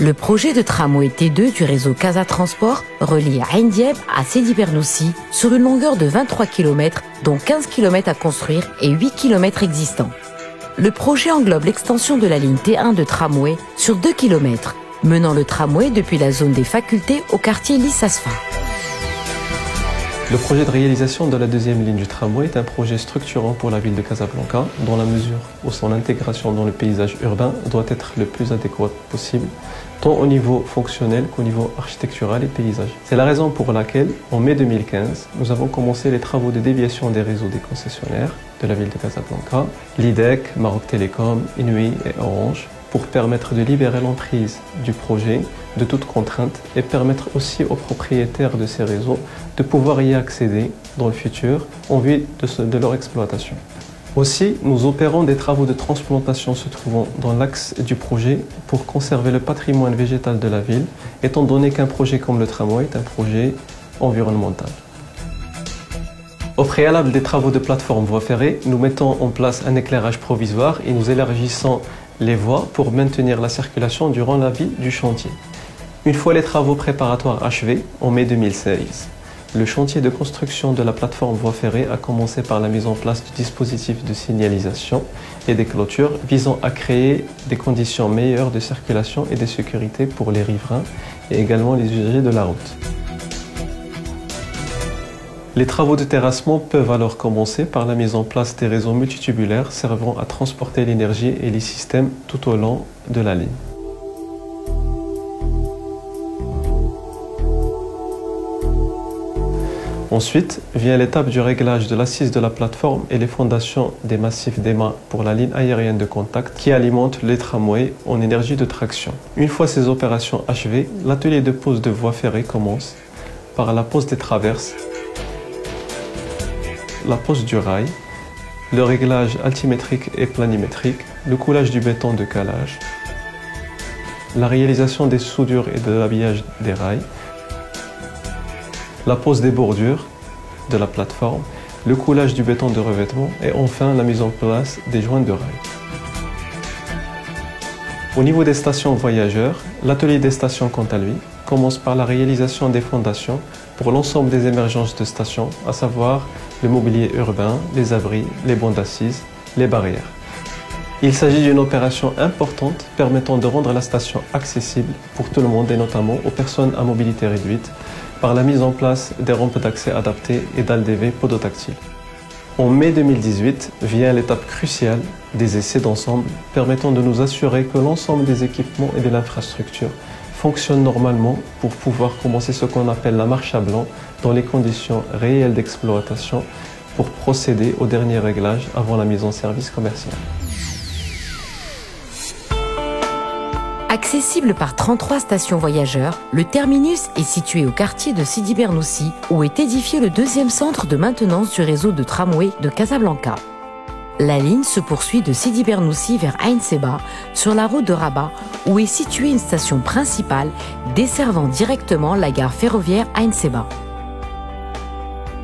Le projet de tramway T2 du réseau Casa Transport relie Ain Dieb à Sidi Bernoussi sur une longueur de 23 km, dont 15 km à construire et 8 km existants. Le projet englobe l'extension de la ligne T1 de tramway sur 2 km, menant le tramway depuis la zone des facultés au quartier Lissasfa. Le projet de réalisation de la deuxième ligne du tramway est un projet structurant pour la ville de Casablanca, dans la mesure où son intégration dans le paysage urbain doit être le plus adéquate possible, tant au niveau fonctionnel qu'au niveau architectural et paysager. C'est la raison pour laquelle, en mai 2015, nous avons commencé les travaux de déviation des réseaux des concessionnaires de la ville de Casablanca, l'IDEC, Maroc Télécom, Inouï et Orange, pour permettre de libérer l'emprise du projet de toute contrainte et permettre aussi aux propriétaires de ces réseaux de pouvoir y accéder dans le futur en vue de leur exploitation. Aussi, nous opérons des travaux de transplantation se trouvant dans l'axe du projet pour conserver le patrimoine végétal de la ville, étant donné qu'un projet comme le tramway est un projet environnemental. Au préalable des travaux de plateforme voie ferrée, nous mettons en place un éclairage provisoire et nous élargissons les voies pour maintenir la circulation durant la vie du chantier. Une fois les travaux préparatoires achevés, en mai 2016, le chantier de construction de la plateforme voie ferrée a commencé par la mise en place du dispositif de signalisation et des clôtures visant à créer des conditions meilleures de circulation et de sécurité pour les riverains et également les usagers de la route. Les travaux de terrassement peuvent alors commencer par la mise en place des réseaux multitubulaires servant à transporter l'énergie et les systèmes tout au long de la ligne. Ensuite vient l'étape du réglage de l'assise de la plateforme et les fondations des massifs d'aimants pour la ligne aérienne de contact qui alimente les tramways en énergie de traction. Une fois ces opérations achevées, l'atelier de pose de voie ferrée commence par la pose des traverses, la pose du rail, le réglage altimétrique et planimétrique, le coulage du béton de calage, la réalisation des soudures et de l'habillage des rails, la pose des bordures de la plateforme, le coulage du béton de revêtement et enfin la mise en place des joints de rail. Au niveau des stations voyageurs, l'atelier des stations quant à lui commence par la réalisation des fondations pour l'ensemble des émergences de stations, à savoir le mobilier urbain, les abris, les bancs d'assises, les barrières. Il s'agit d'une opération importante permettant de rendre la station accessible pour tout le monde et notamment aux personnes à mobilité réduite par la mise en place des rampes d'accès adaptées et d'ALDV podotactiles. En mai 2018 vient l'étape cruciale des essais d'ensemble permettant de nous assurer que l'ensemble des équipements et de l'infrastructure fonctionnent normalement pour pouvoir commencer ce qu'on appelle la marche à blanc dans les conditions réelles d'exploitation pour procéder au dernier réglage avant la mise en service commercial. Accessible par 33 stations voyageurs, le terminus est situé au quartier de Sidi Bernoussi, où est édifié le deuxième centre de maintenance du réseau de tramway de Casablanca. La ligne se poursuit de Sidi Bernoussi vers Ain Seba, sur la route de Rabat, où est située une station principale desservant directement la gare ferroviaire Ain Seba.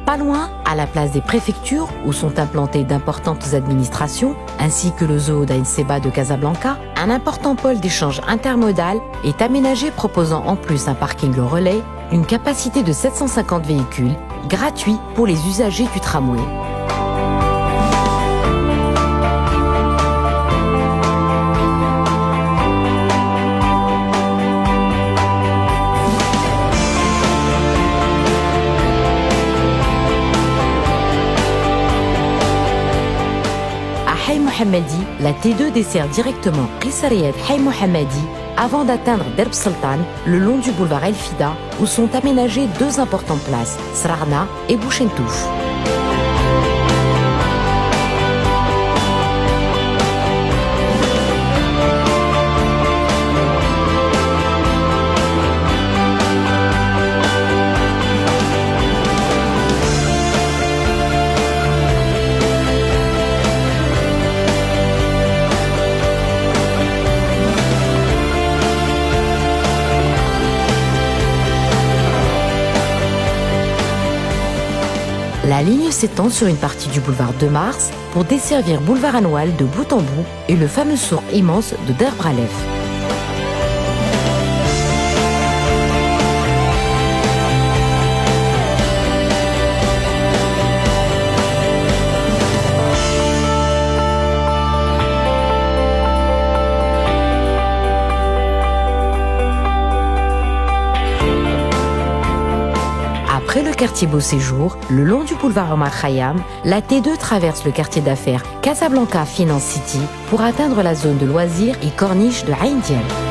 Pas loin, à la place des préfectures, où sont implantées d'importantes administrations, ainsi que le zoo d'Ain Seba de Casablanca, un important pôle d'échange intermodal est aménagé proposant en plus un parking relais, une capacité de 750 véhicules, gratuit pour les usagers du tramway. Mohammadi, la T2 dessert directement Qissariyat Hay Mohammadi avant d'atteindre Derb Sultan le long du boulevard El Fida où sont aménagées deux importantes places, Srarna et Bouchentouf. La ligne s'étend sur une partie du boulevard 2 Mars pour desservir boulevard Anoual de bout en bout et le fameux souk immense de Derb Ralef. quartier Beau Séjour, le long du boulevard Omar Khayyam, la T2 traverse le quartier d'affaires Casablanca Finance City pour atteindre la zone de loisirs et corniche de Ain Dial.